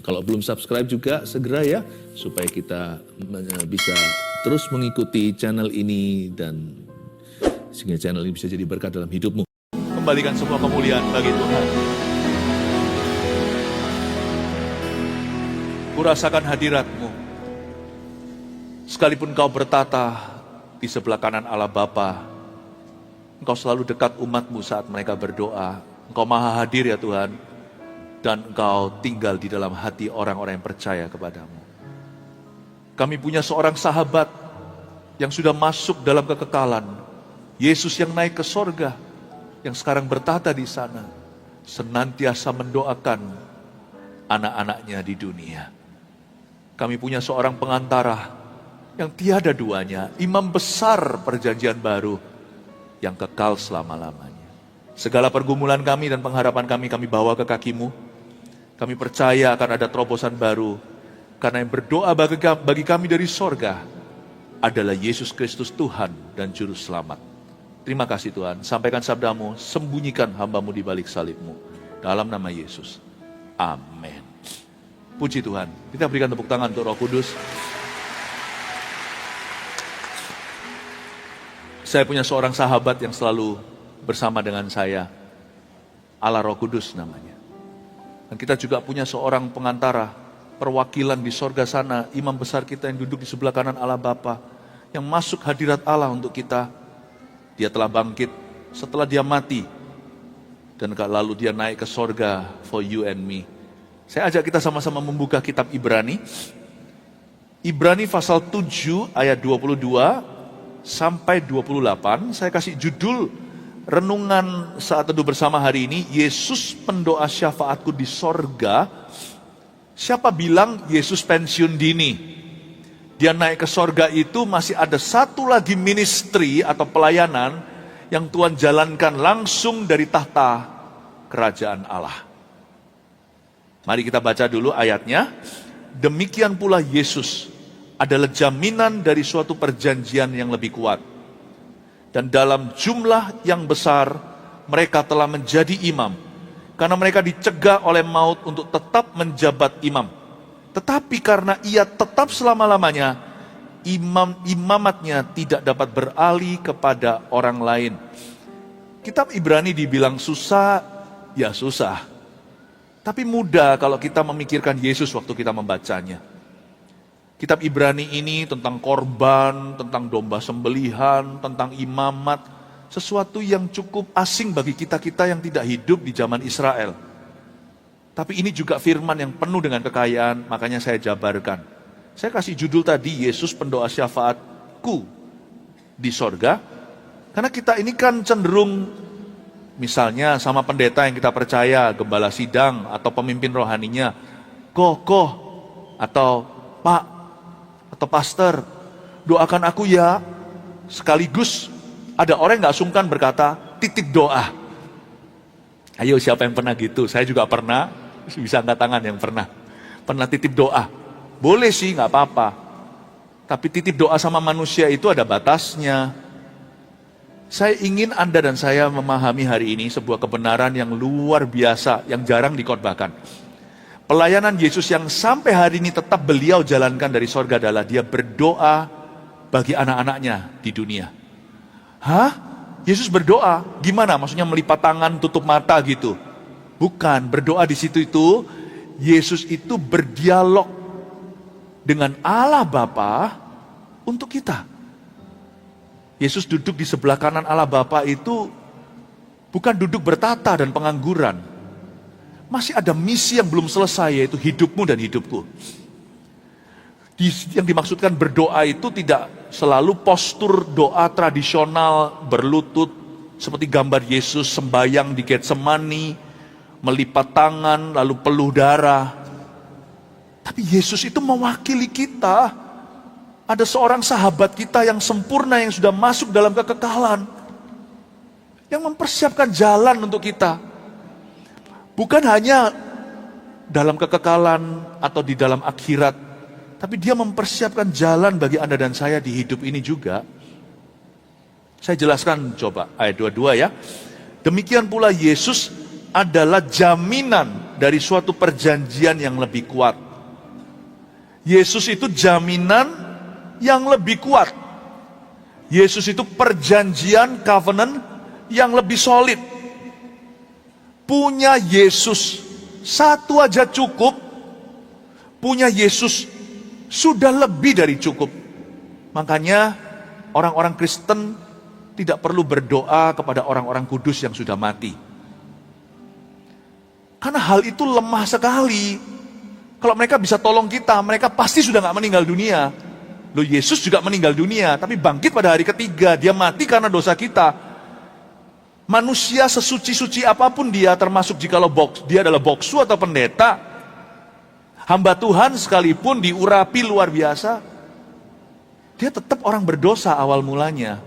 Kalau belum subscribe juga segera ya, supaya kita bisa terus mengikuti channel ini dan sehingga channel ini bisa jadi berkat dalam hidupmu. Kembalikan semua kemuliaan bagi Tuhan. Kurasakan hadirat-Mu. Sekalipun Kau bertata di sebelah kanan Allah Bapa, Engkau selalu dekat umat-Mu saat mereka berdoa. Engkau maha hadir ya Tuhan, dan Engkau tinggal di dalam hati orang-orang yang percaya kepadamu. Kami punya seorang sahabat yang sudah masuk dalam kekekalan, Yesus yang naik ke sorga, yang sekarang bertata di sana, senantiasa mendoakan anak-anaknya di dunia. Kami punya seorang pengantara yang tiada duanya, imam besar perjanjian baru, yang kekal selama-lamanya. Segala pergumulan kami dan pengharapan kami bawa ke kaki-Mu. Kami percaya akan ada terobosan baru, karena yang berdoa bagi kami dari sorga adalah Yesus Kristus Tuhan dan Juru Selamat. Terima kasih Tuhan, sampaikan sabda-Mu, sembunyikan hamba-Mu di balik salib-Mu. Dalam nama Yesus, amin. Puji Tuhan, kita berikan tepuk tangan untuk Roh Kudus. Saya punya seorang sahabat yang selalu bersama dengan saya, Allah Roh Kudus namanya. Dan kita juga punya seorang pengantara, perwakilan di sorga sana, imam besar kita yang duduk di sebelah kanan Allah Bapa, yang masuk hadirat Allah untuk kita. Dia telah bangkit setelah dia mati, dan lalu dia naik ke sorga for you and me. Saya ajak kita sama-sama membuka kitab Ibrani. Ibrani pasal 7 ayat 22 sampai 28. Saya kasih judul renungan saat teduh bersama hari ini, Yesus pendoa syafaatku di sorga. Siapa bilang Yesus pensiun dini? Dia naik ke sorga itu masih ada satu lagi ministry atau pelayanan yang Tuhan jalankan langsung dari tahta kerajaan Allah. Mari kita baca dulu ayatnya. Demikian pula Yesus adalah jaminan dari suatu perjanjian yang lebih kuat. Dan dalam jumlah yang besar, mereka telah menjadi imam. Karena mereka dicegah oleh maut untuk tetap menjabat imam. Tetapi karena ia tetap selama-lamanya, imamatnya tidak dapat beralih kepada orang lain. Kitab Ibrani dibilang susah, ya susah. Tapi mudah kalau kita memikirkan Yesus waktu kita membacanya. Kitab Ibrani ini tentang korban, tentang domba sembelihan, tentang imamat, sesuatu yang cukup asing bagi kita-kita yang tidak hidup di zaman Israel. Tapi ini juga firman yang penuh dengan kekayaan, makanya saya jabarkan. Saya kasih judul tadi, Yesus pendoa syafaatku di sorga, karena kita ini kan cenderung, misalnya sama pendeta yang kita percaya, gembala sidang atau pemimpin rohaninya, koh, atau pak, atau pastor, doakan aku ya. Sekaligus ada orang yang gak sungkan berkata, titip doa. Ayo siapa yang pernah gitu? Saya juga pernah, bisa angkat tangan yang pernah titip doa. Boleh sih, gak apa-apa. Tapi titip doa sama manusia itu ada batasnya. Saya ingin Anda dan saya memahami hari ini sebuah kebenaran yang luar biasa, yang jarang dikhotbahkan. Pelayanan Yesus yang sampai hari ini tetap beliau jalankan dari sorga adalah dia berdoa bagi anak-anaknya di dunia. Hah? Yesus berdoa? Gimana? Maksudnya melipat tangan, tutup mata gitu? Bukan, berdoa di situ itu, Yesus itu berdialog dengan Allah Bapa untuk kita. Yesus duduk di sebelah kanan Allah Bapa itu bukan duduk bertata dan pengangguran. Masih ada misi yang belum selesai, yaitu hidupmu dan hidupku. Yang dimaksudkan berdoa itu tidak selalu postur doa tradisional, berlutut, seperti gambar Yesus sembahyang di Getsemani, melipat tangan, lalu peluh darah. Tapi Yesus itu mewakili kita. Ada seorang sahabat kita yang sempurna, yang sudah masuk dalam kekekalan, yang mempersiapkan jalan untuk kita. Bukan hanya dalam kekekalan atau di dalam akhirat, tapi dia mempersiapkan jalan bagi Anda dan saya di hidup ini juga. Saya jelaskan coba ayat 22 ya. Demikian pula Yesus adalah jaminan dari suatu perjanjian yang lebih kuat. Yesus itu jaminan yang lebih kuat. Yesus itu perjanjian covenant yang lebih solid. Punya Yesus satu aja cukup. Punya Yesus sudah lebih dari cukup. Makanya orang-orang Kristen tidak perlu berdoa kepada orang-orang kudus yang sudah mati. Karena hal itu lemah sekali. Kalau mereka bisa tolong kita, mereka pasti sudah gak meninggal dunia. Loh, Yesus juga meninggal dunia, tapi bangkit pada hari ketiga. Dia mati karena dosa kita. Manusia sesuci-suci apapun dia, termasuk jikalau dia adalah boksu atau pendeta, hamba Tuhan sekalipun diurapi luar biasa, dia tetap orang berdosa awal mulanya.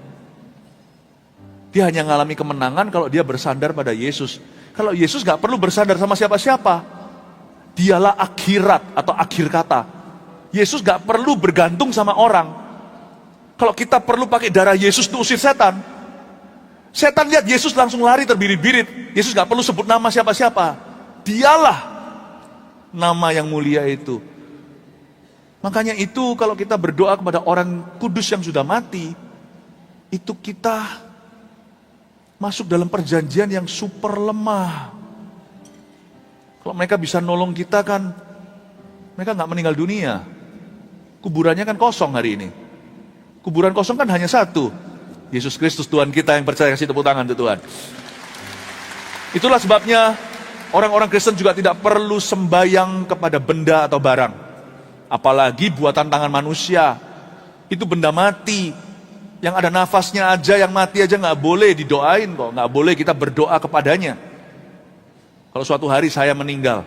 Dia hanya mengalami kemenangan kalau dia bersandar pada Yesus. Kalau Yesus gak perlu bersandar sama siapa-siapa. Dialah akhirat atau akhir kata. Yesus gak perlu bergantung sama orang. Kalau kita perlu pakai darah Yesus untuk usir setan, setan lihat Yesus langsung lari terbirit-birit. Yesus gak perlu sebut nama siapa-siapa. Dialah nama yang mulia itu. Makanya itu kalau kita berdoa kepada orang kudus yang sudah mati, itu kita masuk dalam perjanjian yang super lemah. Kalau mereka bisa nolong kita kan, mereka gak meninggal dunia. Kuburannya kan kosong hari ini. Kuburan kosong kan hanya satu, Yesus Kristus Tuhan kita. Yang percaya kasih tepuk tangan untuk Tuhan. Itulah sebabnya orang-orang Kristen juga tidak perlu sembayang kepada benda atau barang. Apalagi buatan tangan manusia. Itu benda mati. Yang ada nafasnya aja, yang mati aja gak boleh didoain kok. Gak boleh kita berdoa kepadanya. Kalau suatu hari saya meninggal,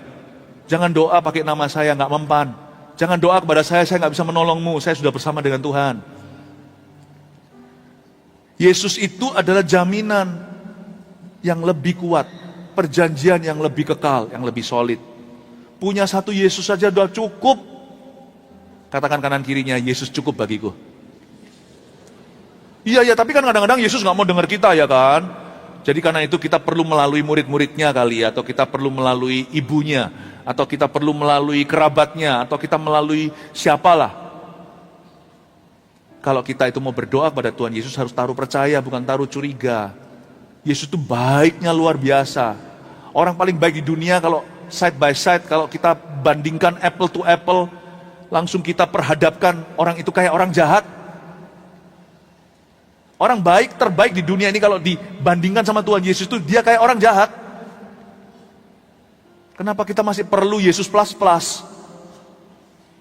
jangan doa pakai nama saya, gak mempan. Jangan doa kepada saya gak bisa menolongmu, saya sudah bersama dengan Tuhan. Yesus itu adalah jaminan yang lebih kuat, perjanjian yang lebih kekal, yang lebih solid. Punya satu Yesus saja sudah cukup. Katakan kanan kirinya, Yesus cukup bagiku. Iya, tapi kan kadang-kadang Yesus gak mau dengar kita ya kan. Jadi karena itu kita perlu melalui murid-muridnya kali, atau kita perlu melalui ibunya, atau kita perlu melalui kerabatnya, atau kita melalui siapalah. Kalau kita itu mau berdoa kepada Tuhan Yesus, harus taruh percaya, bukan taruh curiga. Yesus itu baiknya luar biasa. Orang paling baik di dunia kalau side by side, kalau kita bandingkan apple to apple, langsung kita perhadapkan orang itu kayak orang jahat. Orang baik terbaik di dunia ini kalau dibandingkan sama Tuhan Yesus itu dia kayak orang jahat. Kenapa kita masih perlu Yesus plus?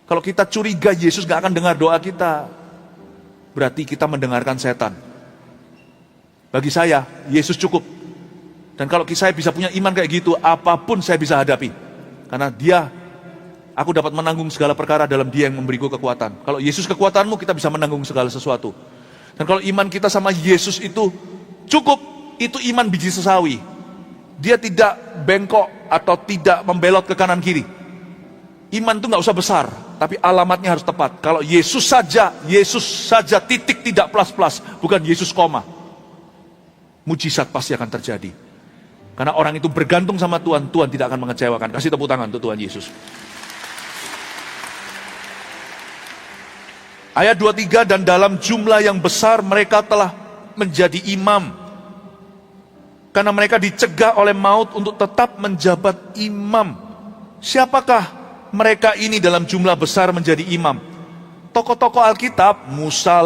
Kalau kita curiga Yesus gak akan dengar doa kita, berarti kita mendengarkan setan. Bagi saya, Yesus cukup. Dan kalau saya bisa punya iman kayak gitu, apapun saya bisa hadapi. Karena aku dapat menanggung segala perkara dalam Dia yang memberiku kekuatan. Kalau Yesus kekuatanmu, kita bisa menanggung segala sesuatu. Dan kalau iman kita sama Yesus itu cukup, itu iman biji sesawi. Dia tidak bengkok atau tidak membelot ke kanan kiri. Iman itu gak usah besar, tapi alamatnya harus tepat. Kalau Yesus saja titik, tidak plus, bukan Yesus koma. Mujizat pasti akan terjadi. Karena orang itu bergantung sama Tuhan, Tuhan tidak akan mengecewakan. Kasih tepuk tangan untuk Tuhan Yesus. Ayat 23, dan dalam jumlah yang besar mereka telah menjadi imam. Karena mereka dicegah oleh maut untuk tetap menjabat imam. Siapakah mereka ini dalam jumlah besar menjadi imam? Tokoh-tokoh Alkitab, Musa,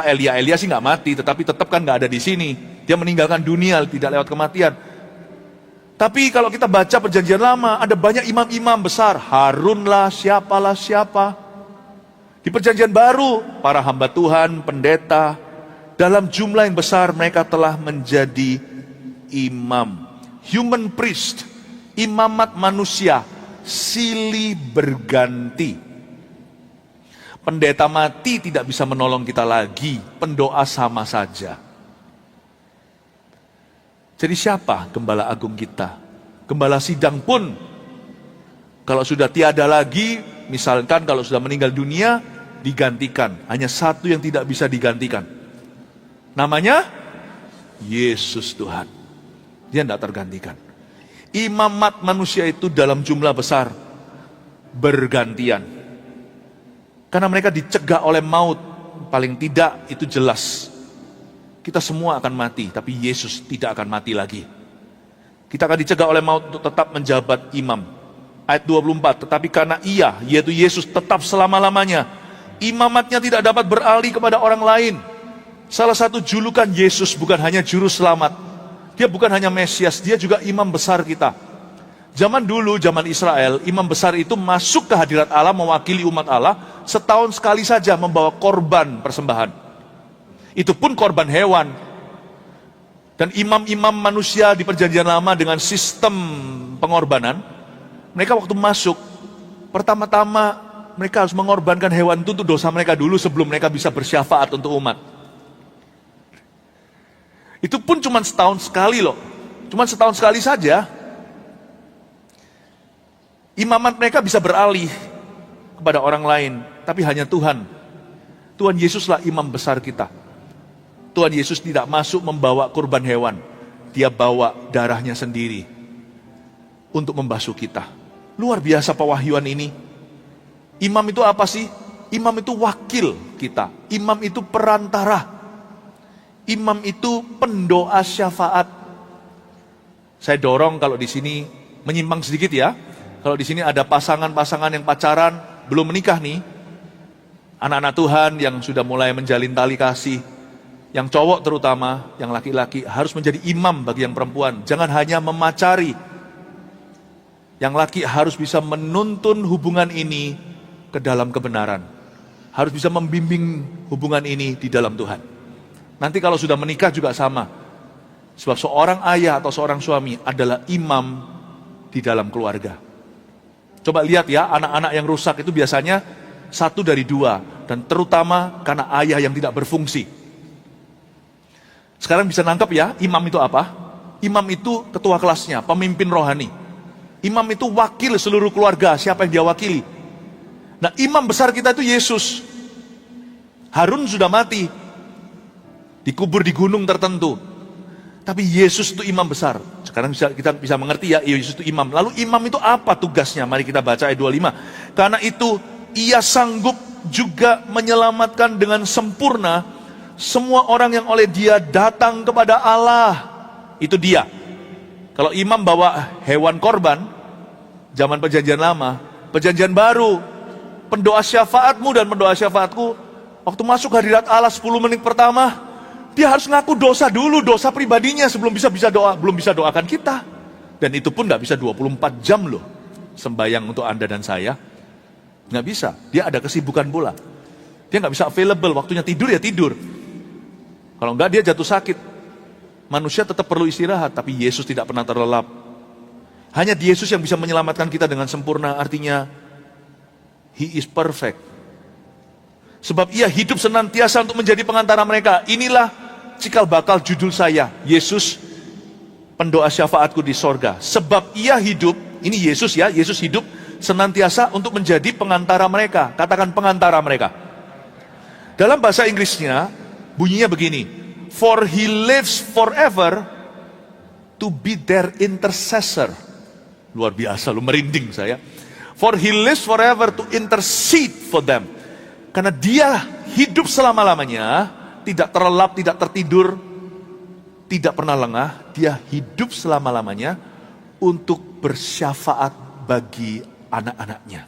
Elia sih nggak mati, tetapi tetap kan nggak ada di sini. Dia meninggalkan dunia, tidak lewat kematian. Tapi kalau kita baca perjanjian lama, ada banyak imam-imam besar. Harunlah, siapa. Di perjanjian baru, para hamba Tuhan, pendeta, dalam jumlah yang besar mereka telah menjadi imam. Human priest, imamat manusia, silih berganti. Pendeta mati tidak bisa menolong kita lagi, pendoa sama saja. Jadi siapa gembala agung kita? Gembala sidang pun, kalau sudah tiada lagi, misalkan kalau sudah meninggal dunia, digantikan. Hanya satu yang tidak bisa digantikan. Namanya Yesus Tuhan. Dia tidak tergantikan. Imamat manusia itu dalam jumlah besar bergantian. Karena mereka dicegah oleh maut, paling tidak itu jelas. Kita semua akan mati, tapi Yesus tidak akan mati lagi. Kita akan dicegah oleh maut untuk tetap menjabat imam. Ayat 24, tetapi karena ia, yaitu Yesus tetap selama-lamanya, imamatnya tidak dapat beralih kepada orang lain. Salah satu julukan Yesus bukan hanya juru selamat. Dia bukan hanya Mesias, dia juga imam besar kita. Zaman dulu, zaman Israel, imam besar itu masuk ke hadirat Allah mewakili umat Allah setahun sekali saja membawa korban persembahan. Itu pun korban hewan. Dan imam-imam manusia di perjanjian lama dengan sistem pengorbanan, mereka waktu masuk, pertama-tama mereka harus mengorbankan hewan itu untuk dosa mereka dulu sebelum mereka bisa bersyafaat untuk umat. Itu pun cuma setahun sekali loh. Cuma setahun sekali saja. Imamat mereka bisa beralih kepada orang lain. Tapi hanya Tuhan. Tuhan Yesuslah imam besar kita. Tuhan Yesus tidak masuk membawa kurban hewan. Dia bawa darahnya sendiri untuk membasuh kita. Luar biasa pewahyuan ini. Imam itu apa sih? Imam itu wakil kita. Imam itu perantara. Imam itu pendoa syafaat. Saya dorong kalau di sini menyimpang sedikit ya. Kalau di sini ada pasangan-pasangan yang pacaran, belum menikah nih. Anak-anak Tuhan yang sudah mulai menjalin tali kasih. Yang cowok terutama, yang laki-laki harus menjadi imam bagi yang perempuan. Jangan hanya memacari. Yang laki harus bisa menuntun hubungan ini ke dalam kebenaran. Harus bisa membimbing hubungan ini di dalam Tuhan. Nanti kalau sudah menikah juga sama. Sebab seorang ayah atau seorang suami adalah imam di dalam keluarga. Coba lihat ya, anak-anak yang rusak itu biasanya 1 dari 2. Dan terutama karena ayah yang tidak berfungsi. Sekarang bisa nangkep ya, imam itu apa? Imam itu ketua kelasnya, pemimpin rohani. Imam itu wakil seluruh keluarga, siapa yang dia wakili. Nah, imam besar kita itu Yesus. Harun sudah mati, dikubur di gunung tertentu. Tapi Yesus itu imam besar. Sekarang kita bisa mengerti ya, Yesus itu imam. Lalu imam itu apa tugasnya? Mari kita baca ayat 25. Karena itu ia sanggup juga menyelamatkan dengan sempurna semua orang yang oleh dia datang kepada Allah. Itu dia. Kalau imam bawa hewan korban, zaman perjanjian lama, perjanjian baru, pendoa syafaatmu dan pendoa syafaatku, waktu masuk hadirat Allah 10 menit pertama, dia harus ngaku dosa dulu, dosa pribadinya sebelum bisa doa, belum bisa doakan kita. Dan itu pun gak bisa 24 jam loh, sembahyang untuk Anda dan saya. Gak bisa, dia ada kesibukan pula. Dia gak bisa available, waktunya tidur ya tidur. Kalau enggak dia jatuh sakit. Manusia tetap perlu istirahat, tapi Yesus tidak pernah terlelap. Hanya Yesus yang bisa menyelamatkan kita dengan sempurna, artinya He is perfect. Sebab ia hidup senantiasa untuk menjadi pengantara mereka. Inilah cikal bakal judul saya, Yesus pendoa syafaatku di sorga. Sebab ia hidup, ini Yesus ya, Yesus hidup senantiasa untuk menjadi pengantara mereka. Katakan pengantara mereka. Dalam bahasa Inggrisnya, bunyinya begini, for he lives forever to be their intercessor. Luar biasa, lu merinding saya. For he lives forever to intercede for them. Karena dia hidup selama-lamanya, tidak terlelap, tidak tertidur, tidak pernah lengah. Dia hidup selama-lamanya untuk bersyafaat bagi anak-anaknya.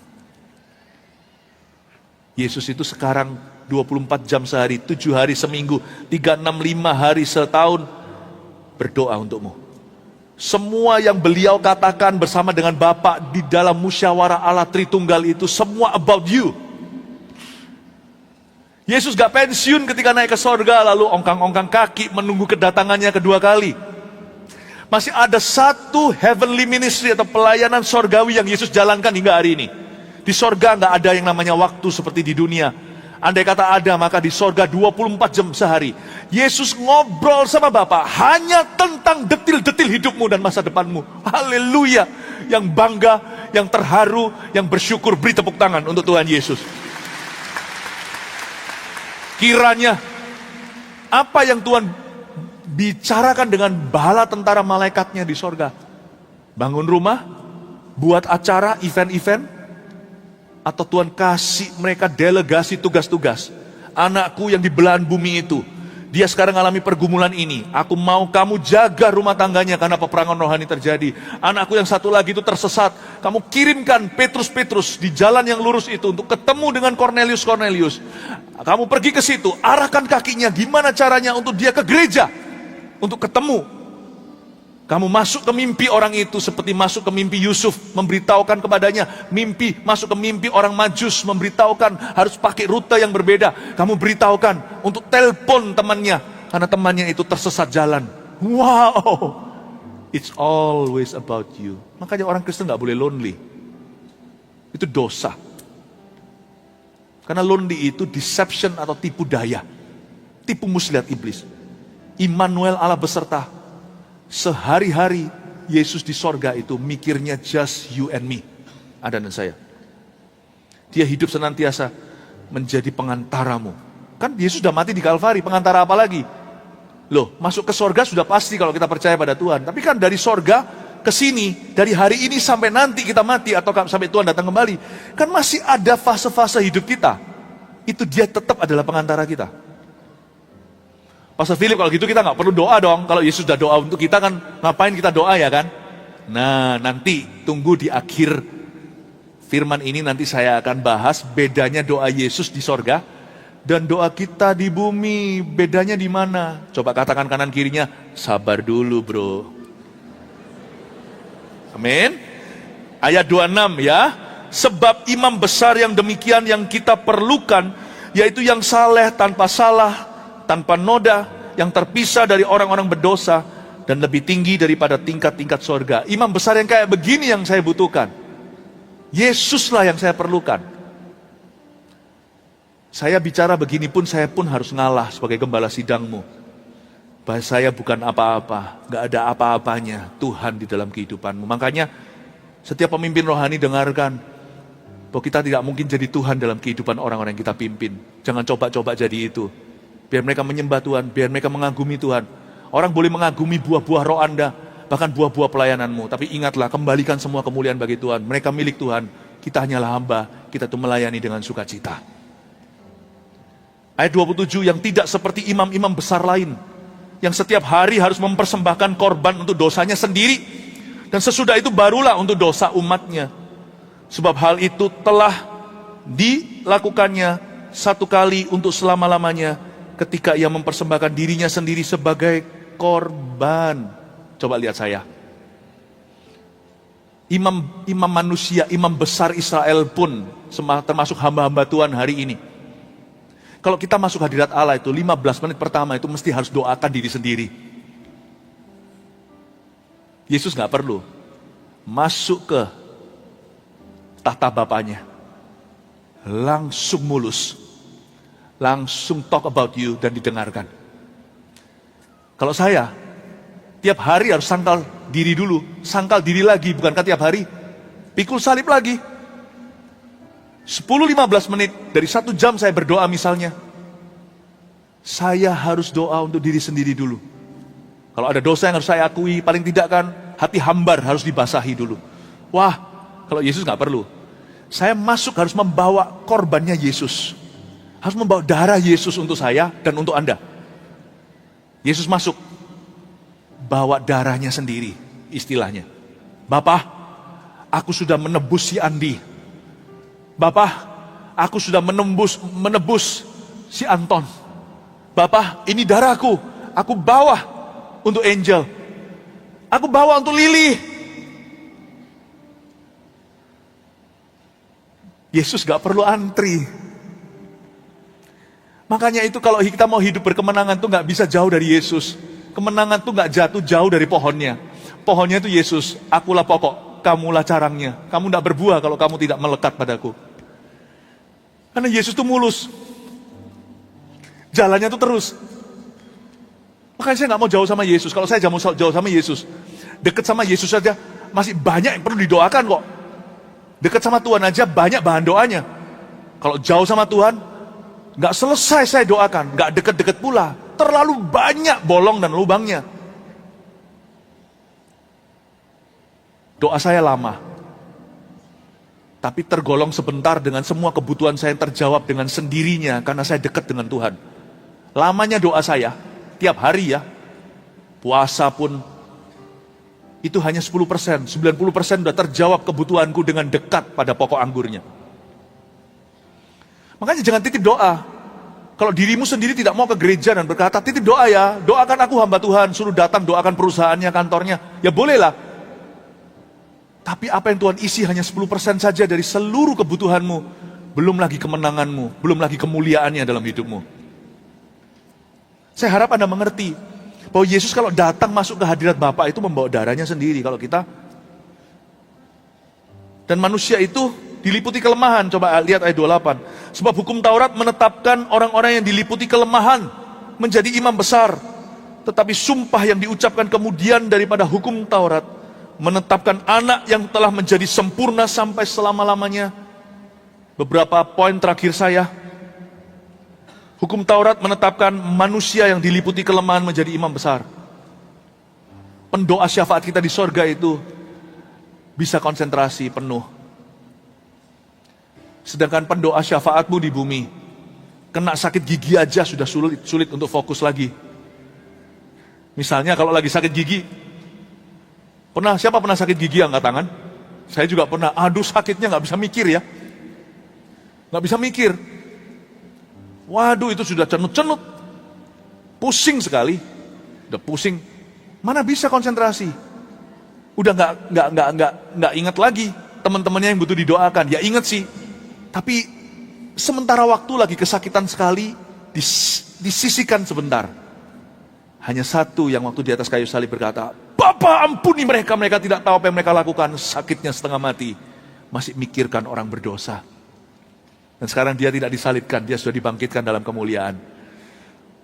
Yesus itu sekarang 24 jam sehari, 7 hari seminggu, 365 hari setahun berdoa untukmu. Semua yang beliau katakan bersama dengan Bapa di dalam musyawarah Allah Tritunggal itu semua about you. Yesus gak pensiun ketika naik ke sorga lalu ongkang-ongkang kaki menunggu kedatangannya kedua kali. Masih ada satu heavenly ministry atau pelayanan sorgawi yang Yesus jalankan hingga hari ini. Di sorga gak ada yang namanya waktu seperti di dunia. Andai kata ada, maka di sorga 24 jam sehari. Yesus ngobrol sama Bapa hanya tentang detil-detil hidupmu dan masa depanmu. Haleluya. Yang bangga, yang terharu, yang bersyukur, beri tepuk tangan untuk Tuhan Yesus. Kiranya apa yang Tuhan bicarakan dengan bala tentara malaikatnya di sorga, Bangun rumah, buat acara, event-event, atau Tuhan kasih mereka delegasi tugas-tugas. Anakku yang di belahan bumi itu, dia sekarang alami pergumulan ini. Aku mau kamu jaga rumah tangganya karena peperangan rohani terjadi. Anakku yang satu lagi itu tersesat. Kamu kirimkan Petrus di jalan yang lurus itu untuk ketemu dengan Cornelius. Kamu pergi ke situ, arahkan kakinya gimana caranya untuk dia ke gereja, untuk ketemu. Kamu masuk ke mimpi orang itu seperti masuk ke mimpi Yusuf, memberitahukan kepadanya mimpi, masuk ke mimpi orang Majus, memberitahukan harus pakai rute yang berbeda. Kamu beritahukan untuk telepon temannya, karena temannya itu tersesat jalan. Wow, it's always about you. Makanya orang Kristen gak boleh lonely. Itu dosa. Karena lonely itu deception atau tipu daya, tipu muslihat iblis. Immanuel Allah beserta. Sehari-hari Yesus di sorga itu mikirnya just you and me, Anda dan saya. Dia hidup senantiasa menjadi pengantaramu. Kan Yesus sudah mati di Kalvari, pengantara apa lagi? Loh, masuk ke sorga sudah pasti kalau kita percaya pada Tuhan. Tapi kan dari sorga ke sini, dari hari ini sampai nanti kita mati atau sampai Tuhan datang kembali, kan masih ada fase-fase hidup kita. Itu dia tetap adalah pengantara kita. Pastor Philip, kalau gitu kita nggak perlu doa dong. Kalau Yesus sudah doa untuk kita kan, ngapain kita doa ya kan? Nah, nanti tunggu di akhir firman ini, nanti saya akan bahas bedanya doa Yesus di sorga dan doa kita di bumi. Bedanya di mana? Coba katakan kanan kirinya, sabar dulu bro. Amin. Ayat 26 ya. Sebab imam besar yang demikian yang kita perlukan, yaitu yang saleh, tanpa salah, tanpa noda, yang terpisah dari orang-orang berdosa, dan lebih tinggi daripada tingkat-tingkat sorga. Imam besar yang kayak begini yang saya butuhkan. Yesuslah yang saya perlukan. Saya bicara begini pun, saya pun harus ngalah sebagai gembala sidangmu. Bahwa saya bukan apa-apa, gak ada apa-apanya Tuhan di dalam kehidupanmu. Makanya setiap pemimpin rohani dengarkan, bahwa kita tidak mungkin jadi Tuhan dalam kehidupan orang-orang yang kita pimpin. Jangan coba-coba jadi itu. Biar mereka menyembah Tuhan, biar mereka mengagumi Tuhan. Orang boleh mengagumi buah-buah roh Anda, bahkan buah-buah pelayananmu. Tapi ingatlah, kembalikan semua kemuliaan bagi Tuhan. Mereka milik Tuhan, kita hanyalah hamba, kita tuh melayani dengan sukacita. Ayat 27, yang tidak seperti imam-imam besar lain, yang setiap hari harus mempersembahkan korban untuk dosanya sendiri, dan sesudah itu barulah untuk dosa umatnya. Sebab hal itu telah dilakukannya satu kali untuk selama-lamanya, ketika ia mempersembahkan dirinya sendiri sebagai korban. Coba lihat saya. Imam manusia, imam besar Israel pun, termasuk hamba-hamba Tuhan hari ini. Kalau kita masuk hadirat Allah itu 15 menit pertama itu mesti harus doakan diri sendiri. Yesus gak perlu masuk ke tahta Bapaknya, langsung mulus, langsung talk about you dan didengarkan. Kalau saya, tiap hari harus sangkal diri dulu, sangkal diri lagi, bukankah tiap hari? Pikul salib lagi. 10-15 menit, dari 1 jam saya berdoa misalnya. Saya harus doa untuk diri sendiri dulu. Kalau ada dosa yang harus saya akui, paling tidak kan hati hambar harus dibasahi dulu. Wah, kalau Yesus gak perlu. Saya masuk harus membawa korbannya Yesus. Harus membawa darah Yesus untuk saya dan untuk Anda. Yesus masuk, bawa darahnya sendiri, istilahnya. Bapak, aku sudah menebus si Andi. Bapak, aku sudah menebus si Anton. Bapak, ini darahku, aku bawa untuk Angel. Aku bawa untuk Lily. Yesus gak perlu antri. Makanya itu kalau kita mau hidup berkemenangan tuh gak bisa jauh dari Yesus. Kemenangan tuh gak jatuh jauh dari pohonnya. Pohonnya itu Yesus. Akulah pokok, kamulah carangnya. Kamu gak berbuah kalau kamu tidak melekat padaku. Karena Yesus tuh mulus. Jalannya tuh terus. Makanya saya gak mau jauh sama Yesus. Kalau saya mau jauh sama Yesus, deket sama Yesus saja masih banyak yang perlu didoakan kok. Dekat sama Tuhan aja banyak bahan doanya. Kalau jauh sama Tuhan, gak selesai saya doakan, gak deket-deket pula. Terlalu banyak bolong dan lubangnya. Doa saya lama, tapi tergolong sebentar dengan semua kebutuhan saya yang terjawab dengan sendirinya karena saya dekat dengan Tuhan. Lamanya doa saya, tiap hari ya, puasa pun, itu hanya 10%, 90% sudah terjawab kebutuhanku dengan dekat pada pokok anggurnya. Makanya jangan titip doa. Kalau dirimu sendiri tidak mau ke gereja dan berkata, titip doa ya, doakan aku hamba Tuhan, suruh datang doakan perusahaannya, kantornya, ya bolehlah. Tapi apa yang Tuhan isi hanya 10% saja dari seluruh kebutuhanmu, belum lagi kemenanganmu, belum lagi kemuliaannya dalam hidupmu. Saya harap Anda mengerti, bahwa Yesus kalau datang masuk ke hadirat Bapa itu membawa darahnya sendiri. Kalau kita, dan manusia itu diliputi kelemahan. Coba lihat ayat 28. Sebab hukum Taurat menetapkan orang-orang yang diliputi kelemahan menjadi imam besar. Tetapi sumpah yang diucapkan kemudian daripada hukum Taurat menetapkan anak yang telah menjadi sempurna sampai selama-lamanya. Beberapa poin terakhir saya. Hukum Taurat menetapkan manusia yang diliputi kelemahan menjadi imam besar. Pendoa syafaat kita di sorga itu bisa konsentrasi penuh. Sedangkan pendoa syafaatmu di bumi, kena sakit gigi aja sudah sulit untuk fokus lagi. Misalnya kalau lagi sakit gigi, siapa pernah sakit gigi angkat tangan? Saya juga pernah, aduh sakitnya gak bisa mikir ya. Gak bisa mikir. Waduh itu sudah cenut-cenut, pusing sekali, udah pusing, mana bisa konsentrasi, udah nggak ingat lagi teman-temannya yang butuh didoakan, ya ingat sih, tapi sementara waktu lagi kesakitan sekali, disisihkan sebentar. Hanya satu yang waktu di atas kayu salib berkata, Bapa ampuni mereka, mereka tidak tahu apa yang mereka lakukan, sakitnya setengah mati, masih mikirkan orang berdosa. Dan sekarang dia tidak disalibkan, dia sudah dibangkitkan dalam kemuliaan.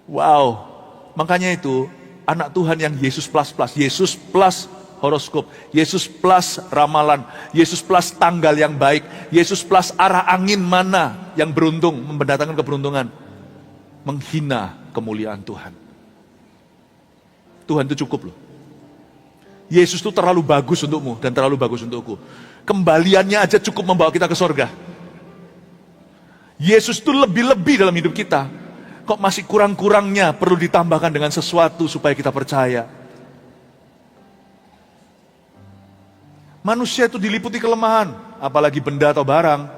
Wow, makanya itu anak Tuhan yang Yesus plus, Yesus plus horoskop, Yesus plus ramalan, Yesus plus tanggal yang baik, Yesus plus arah angin mana yang beruntung, mendatangkan keberuntungan, menghina kemuliaan Tuhan. Tuhan itu cukup loh. Yesus itu terlalu bagus untukmu dan terlalu bagus untukku. Kembaliannya aja cukup membawa kita ke sorga. Yesus itu lebih-lebih dalam hidup kita. Kok masih kurang-kurangnya perlu ditambahkan dengan sesuatu supaya kita percaya. Manusia itu diliputi kelemahan, apalagi benda atau barang.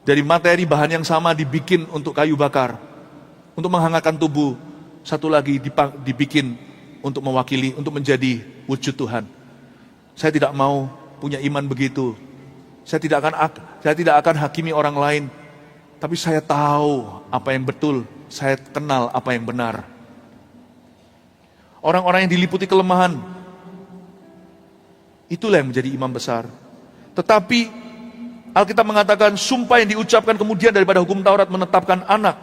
Dari materi bahan yang sama dibikin untuk kayu bakar, untuk menghangatkan tubuh. Satu lagi dibikin untuk mewakili, untuk menjadi wujud Tuhan. Saya tidak mau punya iman begitu. Saya tidak akan hakimi orang lain, tapi saya tahu apa yang betul, saya kenal apa yang benar. Orang-orang yang diliputi kelemahan, itulah yang menjadi imam besar. Tetapi Alkitab mengatakan sumpah yang diucapkan kemudian daripada hukum Taurat menetapkan anak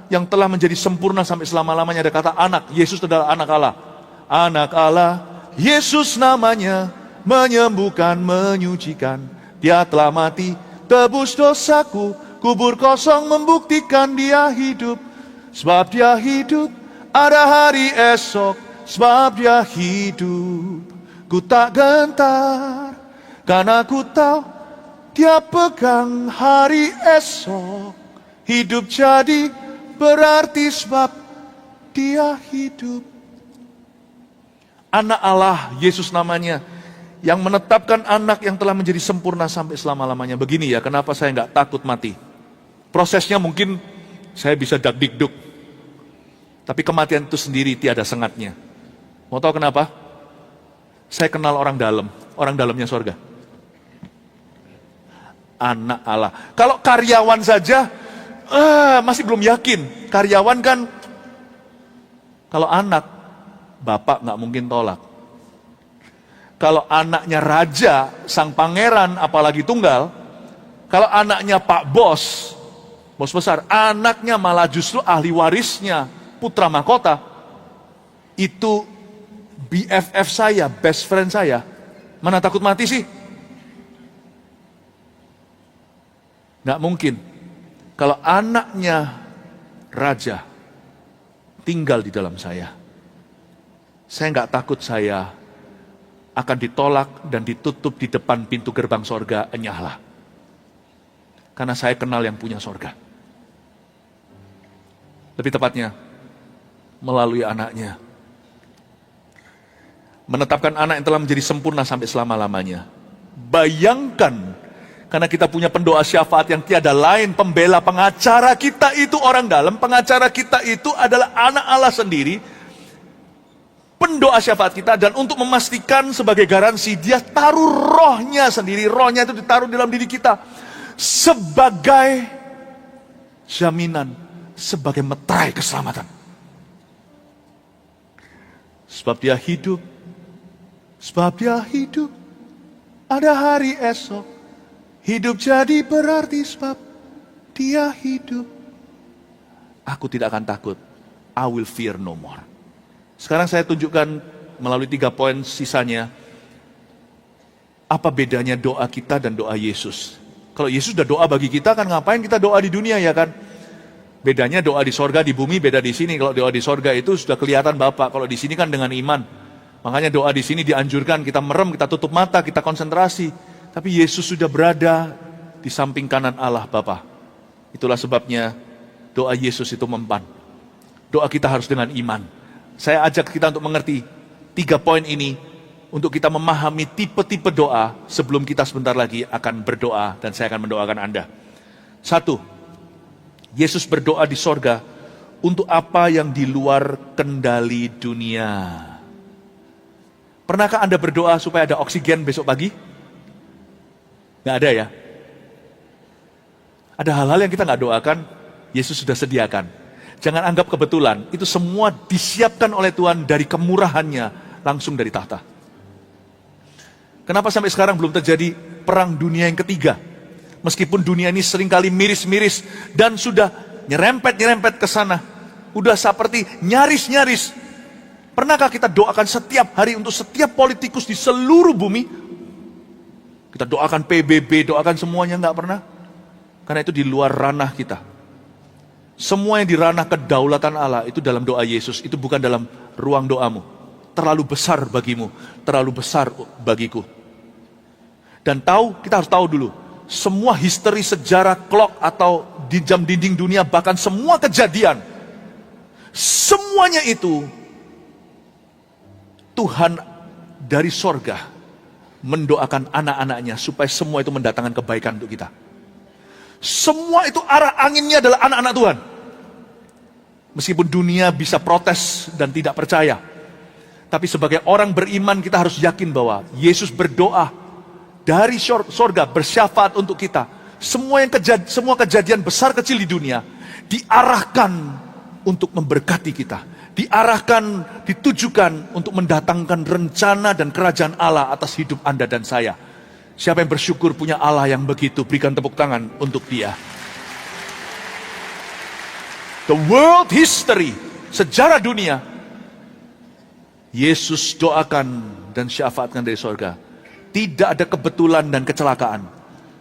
yang telah menjadi sempurna sampai selama-lamanya. Ada kata anak, Yesus adalah anak Allah. Anak Allah, Yesus namanya, menyembuhkan, menyucikan. Dia telah mati, tebus dosaku, kubur kosong membuktikan dia hidup. Sebab dia hidup, ada hari esok. Sebab dia hidup, ku tak gentar, karena ku tahu dia pegang hari esok. Hidup jadi berarti sebab dia hidup. Anak Allah, Yesus namanya, yang menetapkan anak yang telah menjadi sempurna sampai selama-lamanya. Begini ya, kenapa saya nggak takut mati. Prosesnya mungkin saya bisa dak-dikduk, tapi kematian itu sendiri tiada sengatnya. Mau tahu kenapa? Saya kenal orang dalamnya surga. Anak Allah. Kalau karyawan saja, masih belum yakin. Karyawan kan, kalau anak, bapak nggak mungkin tolak. Kalau anaknya raja, sang pangeran, apalagi tunggal, kalau anaknya pak bos besar, anaknya malah justru ahli warisnya, putra mahkota, itu BFF saya, best friend saya, mana takut mati sih? Nggak mungkin. Kalau anaknya raja, tinggal di dalam saya nggak takut saya akan ditolak dan ditutup di depan pintu gerbang sorga, enyahlah. Karena saya kenal yang punya sorga. Lebih tepatnya, melalui anaknya. Menetapkan anak yang telah menjadi sempurna sampai selama-lamanya. Bayangkan, karena kita punya pendoa syafaat yang tiada lain, pembela pengacara kita itu orang dalam, pengacara kita itu adalah anak Allah sendiri, pendoa syafaat kita, dan untuk memastikan sebagai garansi, dia taruh rohnya sendiri, rohnya itu ditaruh dalam diri kita, sebagai jaminan, sebagai meterai keselamatan. Sebab dia hidup, ada hari esok. Hidup jadi berarti sebab dia hidup. Aku tidak akan takut. I will fear no more. Sekarang saya tunjukkan melalui 3 poin sisanya. Apa bedanya doa kita dan doa Yesus? Kalau Yesus sudah doa bagi kita, kan ngapain kita doa di dunia, ya kan? Bedanya doa di sorga, di bumi beda di sini. Kalau doa di sorga itu sudah kelihatan Bapak. Kalau di sini kan dengan iman. Makanya doa di sini dianjurkan kita merem, kita tutup mata, kita konsentrasi. Tapi Yesus sudah berada di samping kanan Allah Bapa. Itulah sebabnya doa Yesus itu mempan. Doa kita harus dengan iman. Saya ajak kita untuk mengerti 3 poin ini, untuk kita memahami tipe-tipe doa sebelum kita sebentar lagi akan berdoa dan saya akan mendoakan Anda. 1. Yesus berdoa di sorga untuk apa yang di luar kendali dunia. Pernahkah Anda berdoa supaya ada oksigen besok pagi? Nggak ada ya? Ada hal-hal yang kita nggak doakan, Yesus sudah sediakan. Jangan anggap kebetulan, itu semua disiapkan oleh Tuhan dari kemurahannya, langsung dari tahta. Kenapa sampai sekarang belum terjadi perang dunia yang ketiga? Meskipun dunia ini seringkali miris-miris dan sudah nyerempet-nyerempet ke sana. Udah seperti nyaris-nyaris. Pernahkah kita doakan setiap hari untuk setiap politikus di seluruh bumi? Kita doakan PBB, doakan semuanya, enggak pernah. Karena itu di luar ranah kita. Semua yang di ranah kedaulatan Allah itu dalam doa Yesus, itu bukan dalam ruang doamu. Terlalu besar bagimu, terlalu besar bagiku. Dan kita harus tahu dulu, semua histori sejarah clock atau di jam dinding dunia, bahkan semua kejadian, semuanya itu Tuhan dari sorga mendoakan anak-anaknya supaya semua itu mendatangkan kebaikan untuk kita. Semua itu arah anginnya adalah anak-anak Tuhan. Meskipun dunia bisa protes dan tidak percaya, tapi sebagai orang beriman kita harus yakin bahwa Yesus berdoa dari sorga bersyafaat untuk kita. Semua kejadian besar kecil di dunia diarahkan untuk memberkati kita. Diarahkan, ditujukan untuk mendatangkan rencana dan kerajaan Allah atas hidup Anda dan saya. Siapa yang bersyukur punya Allah yang begitu, berikan tepuk tangan untuk dia. The world history, sejarah dunia, Yesus doakan dan syafaatkan dari sorga. Tidak ada kebetulan dan kecelakaan.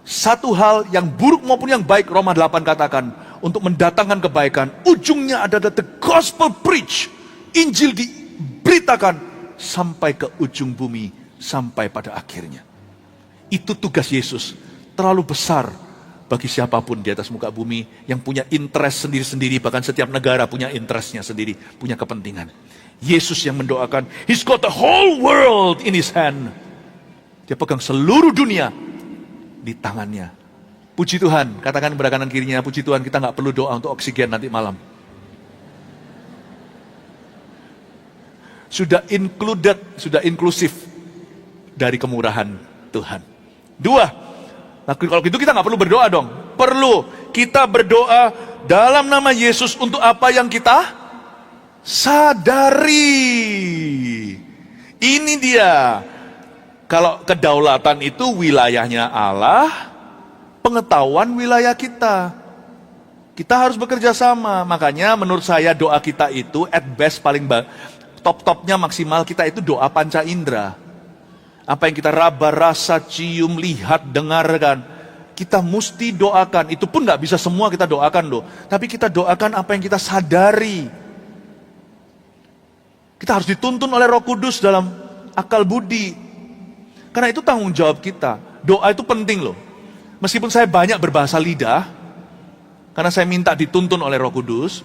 Satu hal yang buruk maupun yang baik, Roma 8 katakan, untuk mendatangkan kebaikan, ujungnya adalah the gospel preach. Injil diberitakan sampai ke ujung bumi, sampai pada akhirnya. Itu tugas Yesus, terlalu besar bagi siapapun di atas muka bumi yang punya interest sendiri-sendiri, bahkan setiap negara punya interestnya sendiri, punya kepentingan. Yesus yang mendoakan, He's got the whole world in His hand. Dia pegang seluruh dunia di tangannya. Puji Tuhan, katakan kepada kanan kirinya, puji Tuhan kita nggak perlu doa untuk oksigen nanti malam. Sudah included, sudah inklusif dari kemurahan Tuhan. 2, kalau gitu kita nggak perlu berdoa dong. Perlu kita berdoa dalam nama Yesus untuk apa yang kita sadari. Ini dia. Kalau kedaulatan itu wilayahnya Allah, pengetahuan wilayah kita. Kita harus bekerja sama. Makanya menurut saya doa kita itu at best paling top-topnya maksimal kita itu doa panca indera. Apa yang kita raba, rasa, cium, lihat, dengarkan, kita mesti doakan. Itu pun gak bisa semua kita doakan loh. Tapi kita doakan apa yang kita sadari. Kita harus dituntun oleh Roh Kudus dalam akal budi. Karena itu tanggung jawab kita. Doa itu penting loh. Meskipun saya banyak berbahasa lidah, karena saya minta dituntun oleh Roh Kudus,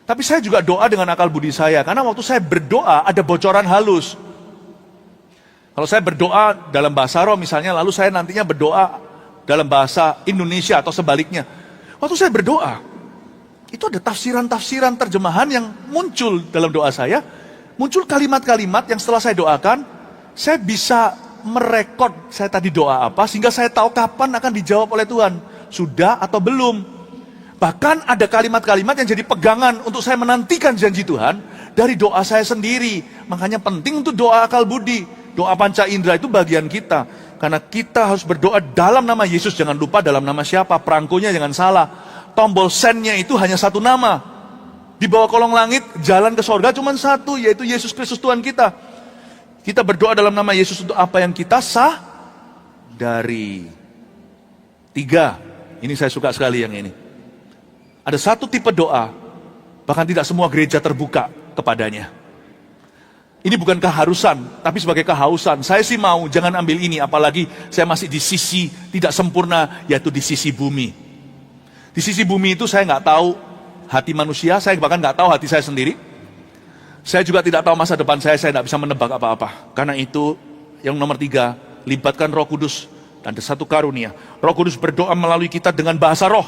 tapi saya juga doa dengan akal budi saya. Karena waktu saya berdoa ada bocoran halus. Kalau saya berdoa dalam bahasa roh misalnya, lalu saya nantinya berdoa dalam bahasa Indonesia atau sebaliknya. Waktu saya berdoa, itu ada tafsiran-tafsiran terjemahan yang muncul dalam doa saya. Muncul kalimat-kalimat yang setelah saya doakan, saya bisa merekod saya tadi doa apa, sehingga saya tahu kapan akan dijawab oleh Tuhan. Sudah atau belum. Bahkan ada kalimat-kalimat yang jadi pegangan untuk saya menantikan janji Tuhan dari doa saya sendiri. Makanya penting untuk doa akal budi. Doa panca indera itu bagian kita. Karena kita harus berdoa dalam nama Yesus. Jangan lupa dalam nama siapa. Perangkonya jangan salah. Tombol send-nya itu hanya satu nama. Di bawah kolong langit, jalan ke sorga cuma satu, yaitu Yesus Kristus Tuhan kita. Kita berdoa dalam nama Yesus untuk apa yang kita sadari. 3, ini saya suka sekali yang ini. Ada satu tipe doa, bahkan tidak semua gereja terbuka kepadanya. Ini bukan keharusan, tapi sebagai kehausan. Saya sih mau, jangan ambil ini, apalagi saya masih di sisi tidak sempurna, yaitu di sisi bumi. Di sisi bumi itu saya nggak tahu hati manusia, saya bahkan nggak tahu hati saya sendiri. Saya juga tidak tahu masa depan saya tidak bisa menebak apa-apa. Karena itu, yang nomor 3, libatkan Roh Kudus dan ada satu karunia. Roh Kudus berdoa melalui kita dengan bahasa roh.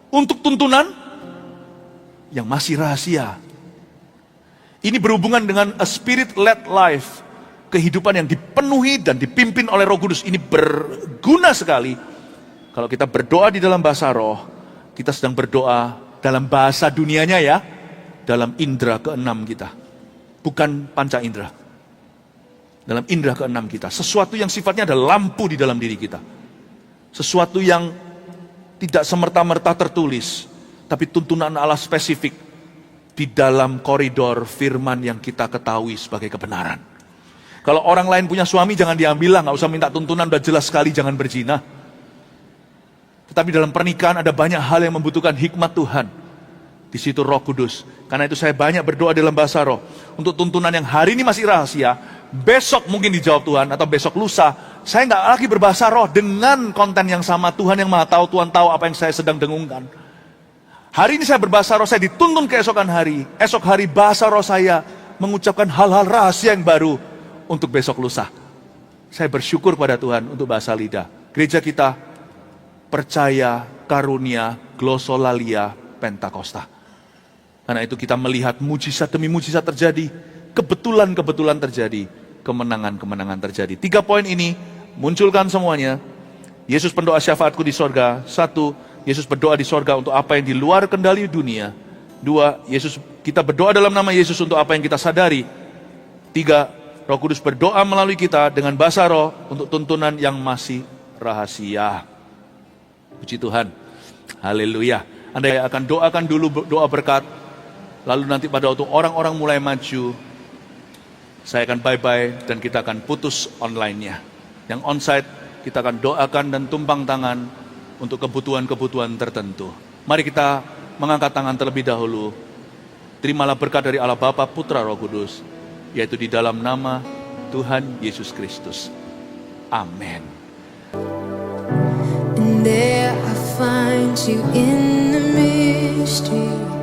Untuk tuntunan yang masih rahasia. Ini berhubungan dengan a spirit-led life. Kehidupan yang dipenuhi dan dipimpin oleh Roh Kudus. Ini berguna sekali. Kalau kita berdoa di dalam bahasa roh, kita sedang berdoa dalam bahasa dunianya ya. Dalam indera ke-6 kita. Bukan panca indera. Dalam indera ke-6 kita. Sesuatu yang sifatnya ada lampu di dalam diri kita. Sesuatu yang tidak semerta-merta tertulis. Tapi tuntunan Allah spesifik. Di dalam koridor firman yang kita ketahui sebagai kebenaran. Kalau orang lain punya suami jangan diambil lah, gak usah minta tuntunan, udah jelas sekali jangan berzina. Tetapi dalam pernikahan ada banyak hal yang membutuhkan hikmat Tuhan. Di situ Roh Kudus. Karena itu saya banyak berdoa dalam bahasa roh. Untuk tuntunan yang hari ini masih rahasia, besok mungkin dijawab Tuhan, atau besok lusa, saya gak lagi berbahasa roh dengan konten yang sama. Tuhan yang maha tahu, Tuhan tahu apa yang saya sedang dengungkan. Hari ini saya berbahasa roh, saya dituntun keesokan hari. Esok hari bahasa roh saya mengucapkan hal-hal rahasia yang baru untuk besok lusa. Saya bersyukur pada Tuhan untuk bahasa lidah. Gereja kita percaya karunia glosolalia Pentakosta. Karena itu kita melihat mujizat demi mujizat terjadi. Kebetulan-kebetulan terjadi. Kemenangan-kemenangan terjadi. 3 poin ini munculkan semuanya. Yesus pendoa syafaatku di sorga. 1, Yesus berdoa di sorga untuk apa yang di luar kendali dunia. 2, kita berdoa dalam nama Yesus untuk apa yang kita sadari. 3, Roh Kudus berdoa melalui kita dengan bahasa roh untuk tuntunan yang masih rahasia. Puji Tuhan. Haleluya. Anda akan doakan dulu doa berkat. Lalu nanti pada waktu orang-orang mulai maju, saya akan bye-bye dan kita akan putus online-nya. Yang onsite kita akan doakan dan tumpang tangan untuk kebutuhan-kebutuhan tertentu. Mari kita mengangkat tangan terlebih dahulu. Terimalah berkat dari Allah Bapa, Putra, Roh Kudus, yaitu di dalam nama Tuhan Yesus Kristus. Amin. And there I find you in the mystery.